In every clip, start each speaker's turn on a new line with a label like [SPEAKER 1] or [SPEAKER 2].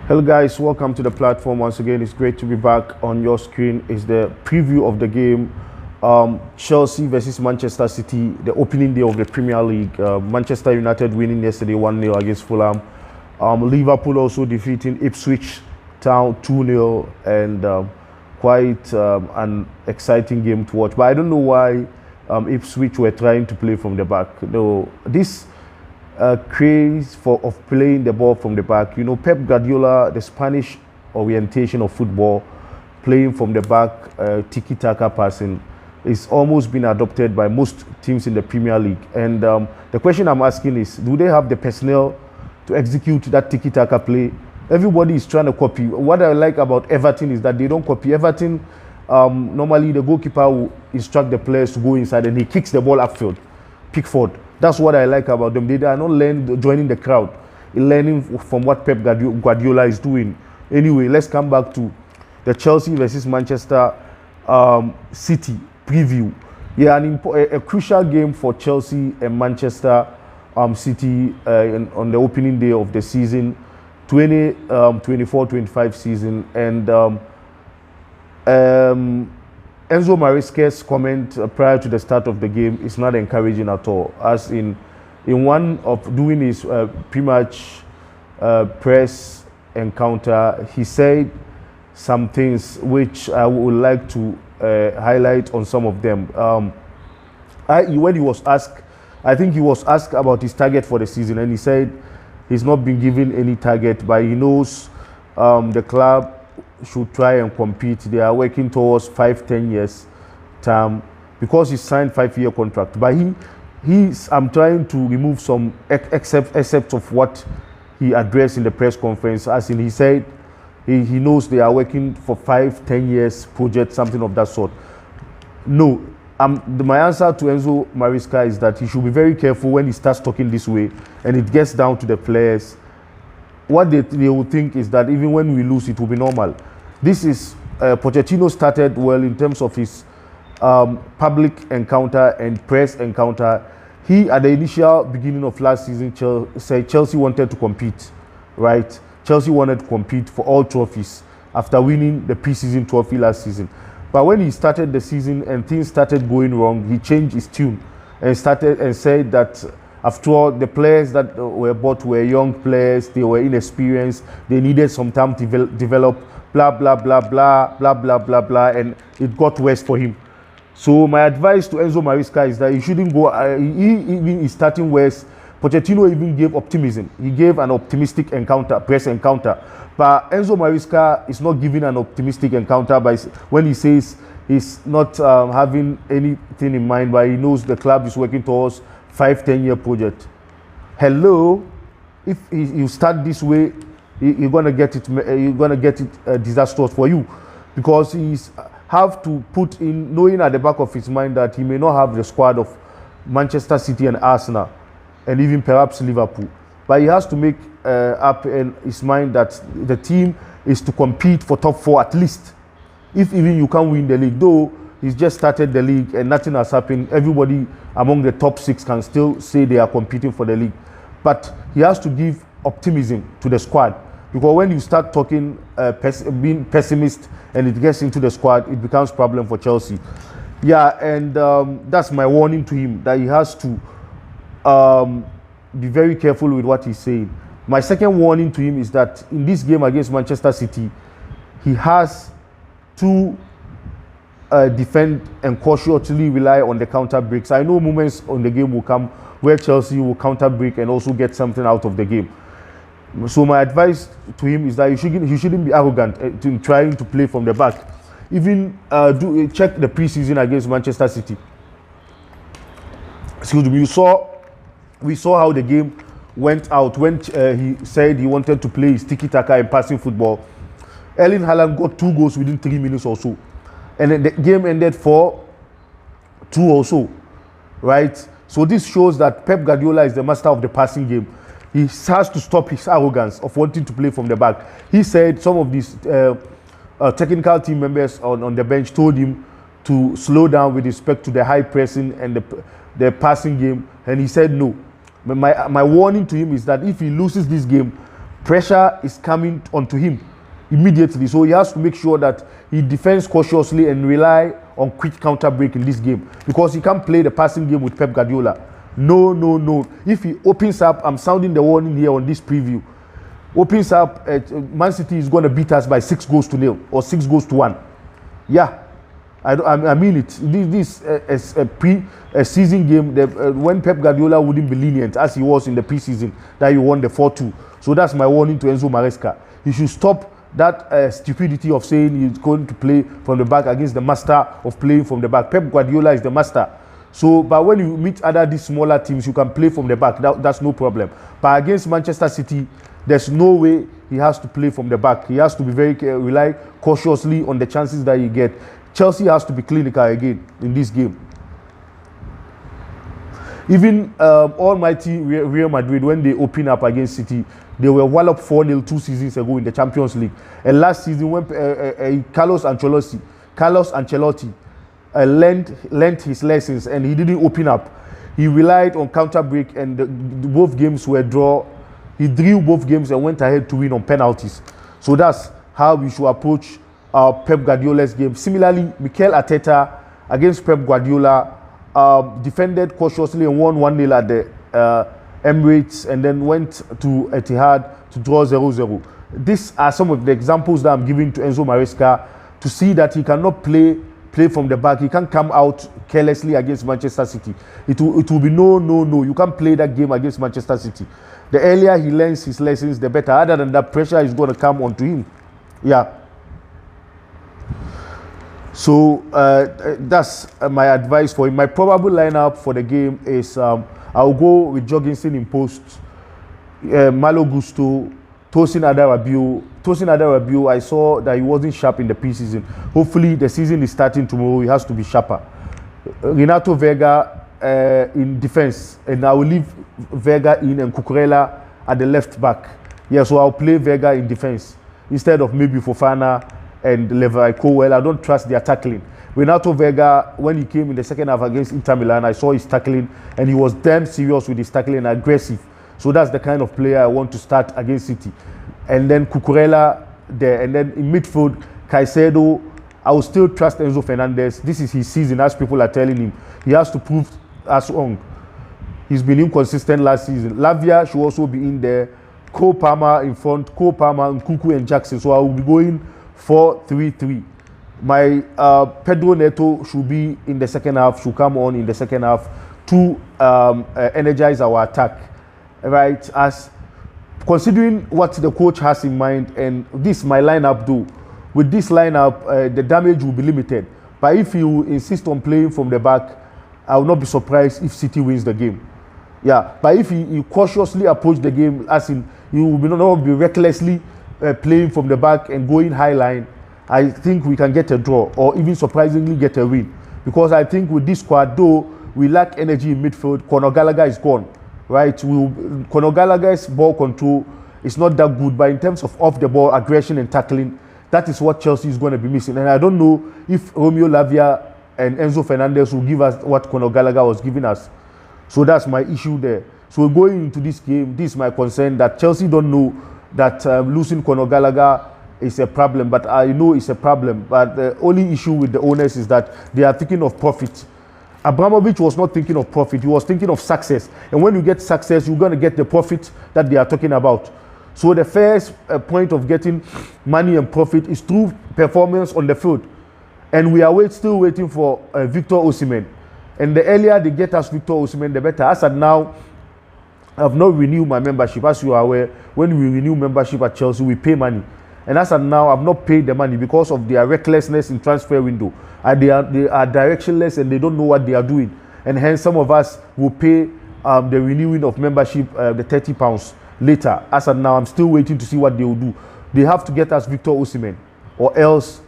[SPEAKER 1] Hello guys, welcome to the platform once again. It's great to be back on your screen. It's the preview of the game, Chelsea versus Manchester City, the opening day of the Premier League. Manchester United winning yesterday 1-0 against Fulham. Liverpool also defeating Ipswich Town 2-0, and quite an exciting game to watch. But I don't know why Ipswich were trying to play from the back. Though this craze of playing the ball from the back. You know, Pep Guardiola, the Spanish orientation of football, playing from the back, tiki-taka passing, is almost been adopted by most teams in the Premier League. And the question I'm asking is, do they have the personnel to execute that tiki-taka play? Everybody is trying to copy. What I like about Everton is that they don't copy. Everton, normally the goalkeeper will instruct the players to go inside and he kicks the ball upfield. Pickford. That's what I like about them. They are not joining the crowd, learning from what Pep Guardiola is doing. Anyway, let's come back to the Chelsea versus Manchester City preview. Yeah, a crucial game for Chelsea and Manchester City on the opening day of the season, 24-25 season. And Enzo Maresca's comment prior to the start of the game is not encouraging at all. As in one of doing his pre-match press encounter, he said some things which I would like to highlight on some of them. When he was asked, I think he was asked about his target for the season, and he said he's not been given any target, but he knows the club should try and compete. They are working towards 5-10 years term because he signed 5-year contract. But I'm trying to remove some except of what he addressed in the press conference. As in, he said he knows they are working for 5-10 years project, something of that sort. No, my answer to Enzo Maresca is that he should be very careful when he starts talking this way and it gets down to the players. What they will think is that even when we lose, it will be normal. This is Pochettino started well in terms of his public encounter and press encounter. He, at the initial beginning of last season, said Chelsea wanted to compete, right? Chelsea wanted to compete for all trophies after winning the preseason trophy last season. But when he started the season and things started going wrong, he changed his tune and said that after all, the players that were bought were young players, they were inexperienced, they needed some time to develop, blah, blah, blah, blah, blah, blah, blah, blah, and it got worse for him. So my advice to Enzo Maresca is that he shouldn't go, even is starting worse. Pochettino even gave optimism. He gave an optimistic press encounter. But Enzo Maresca is not giving an optimistic encounter when he says he's not having anything in mind, but he knows the club is working towards 5-10 year project. Hello, if you start this way, you're gonna get it disastrous for you, because he's have to put in, knowing at the back of his mind that he may not have the squad of Manchester City and Arsenal and even perhaps Liverpool, but he has to make up in his mind that the team is to compete for top 4 at least, if even you can't win the league. Though he's just started the league and nothing has happened, everybody among the top 6 can still say they are competing for the league. But he has to give optimism to the squad, because when you start talking, being pessimist, and it gets into the squad, it becomes a problem for Chelsea. Yeah, and that's my warning to him, that he has to be very careful with what he's saying. My second warning to him is that in this game against Manchester City, he has to defend and cautiously rely on the counter breaks. I know moments on the game will come where Chelsea will counter break and also get something out of the game. So my advice to him is that he shouldn't be arrogant in trying to play from the back. Even check the preseason against Manchester City. Excuse me. We saw how the game went out when he said he wanted to play his tiki-taka and passing football. Erling Haaland got 2 goals within 3 minutes or so, and then the game ended 4-2 or right? So this shows that Pep Guardiola is the master of the passing game. He has to stop his arrogance of wanting to play from the back. He said some of these technical team members on the bench told him to slow down with respect to the high pressing and the passing game, and he said no. My warning to him is that if he loses this game, pressure is coming onto him immediately. So he has to make sure that he defends cautiously and rely on quick counter break in this game, because he can't play the passing game with Pep Guardiola. No. If he opens up, I'm sounding the warning here on this preview. Opens up, Man City is going to beat us by 6-0 or 6-1. Yeah, I mean it. This is a season game when Pep Guardiola wouldn't be lenient as he was in the preseason that he won the 4-2. So that's my warning to Enzo Maresca. He should stop that stupidity of saying he's going to play from the back against the master of playing from the back. Pep Guardiola is the master. So, but when you meet these smaller teams, you can play from the back. That's no problem. But against Manchester City, there's no way he has to play from the back. He has to be rely cautiously on the chances that he get. Chelsea has to be clinical again in this game. Even almighty Real Madrid, when they open up against City, they were walloped 4-0 2 seasons ago in the Champions League. And last season, when Carlos Ancelotti learned his lessons and he didn't open up, he relied on counter break, and both games were draw. He drew both games and went ahead to win on penalties. So that's how we should approach Pep Guardiola's game. Similarly, Mikel Arteta against Pep Guardiola defended cautiously and won 1-0 at the Emirates, and then went to Etihad to draw 0-0. These are some of the examples that I'm giving to Enzo Maresca to see that he cannot play from the back. He can't come out carelessly against Manchester City. It will be no. You can't play that game against Manchester City. The earlier he learns his lessons, the better. Other than that, pressure is going to come onto him. Yeah. So that's my advice for him. My probable lineup for the game is I'll go with Jorgensen in post, Malo Gusto, Tosin Adarabiu. Tosin Adarabiu, I saw that he wasn't sharp in the preseason. Hopefully, the season is starting tomorrow. He has to be sharper. Renato Vega in defense, and I will leave Vega in and Cucurella at the left back. Yeah, so I'll play Vega in defense instead of maybe Fofana and Levi Colwell. I don't trust their tackling. Renato Vega, when he came in the second half against Inter Milan, I saw his tackling, and he was damn serious with his tackling and aggressive. So that's the kind of player I want to start against City. And then Cucurella there, and then in midfield, Caicedo. I will still trust Enzo Fernandez. This is his season, as people are telling him. He has to prove us wrong. He's been inconsistent last season. Lavia should also be in there. Cole Palmer in front, Cole Palmer, Nkunku and Jackson. So I will be going 4-3-3. My Pedro Neto should be in the second half, should come on in the second half to energize our attack. Right? As considering what the coach has in mind, and this my lineup do. With this lineup, the damage will be limited. But if you insist on playing from the back, I will not be surprised if City wins the game. Yeah, but if you cautiously approach the game, as in you will not be recklessly playing from the back and going high line, I think we can get a draw or even surprisingly get a win. Because I think with this squad, though we lack energy in midfield, Conor Gallagher is gone. Right? Conor Gallagher's ball control is not that good, but in terms of off the ball aggression and tackling, that is what Chelsea is going to be missing. And I don't know if Romeo Lavia and Enzo Fernandez will give us what Conor Gallagher was giving us. So that's my issue there. So going into this game, this is my concern, that Chelsea don't know that losing Conor Gallagher is a problem. But I know it's a problem. But the only issue with the owners is that they are thinking of profit. Abramovich was not thinking of profit. He was thinking of success. And when you get success, you're going to get the profit that they are talking about. So the first point of getting money and profit is through performance on the field. And we are still waiting for Victor Osimhen. And the earlier they get us Victor Osimhen, the better. As at now, I have not renewed my membership. As you are aware, when we renew membership at Chelsea, we pay money. And as at now, I've not paid the money because of their recklessness in transfer window. They are directionless and they don't know what they are doing. And hence, some of us will pay the renewing of membership, the £30 later. As at now, I'm still waiting to see what they will do. They have to get us Victor Osimhen, or else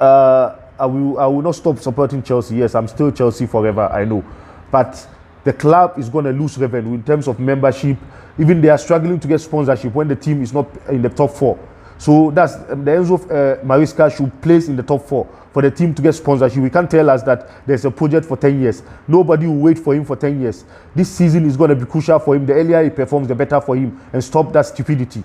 [SPEAKER 1] I will not stop supporting Chelsea. Yes, I'm still Chelsea forever, I know. But the club is going to lose revenue in terms of membership. Even they are struggling to get sponsorship when the team is not in the top 4. So that's the Enzo Maresca should place in the top 4 for the team to get sponsorship. We can't tell us that there's a project for 10 years. Nobody will wait for him for 10 years. This season is going to be crucial for him. The earlier he performs, the better for him, and stop that stupidity.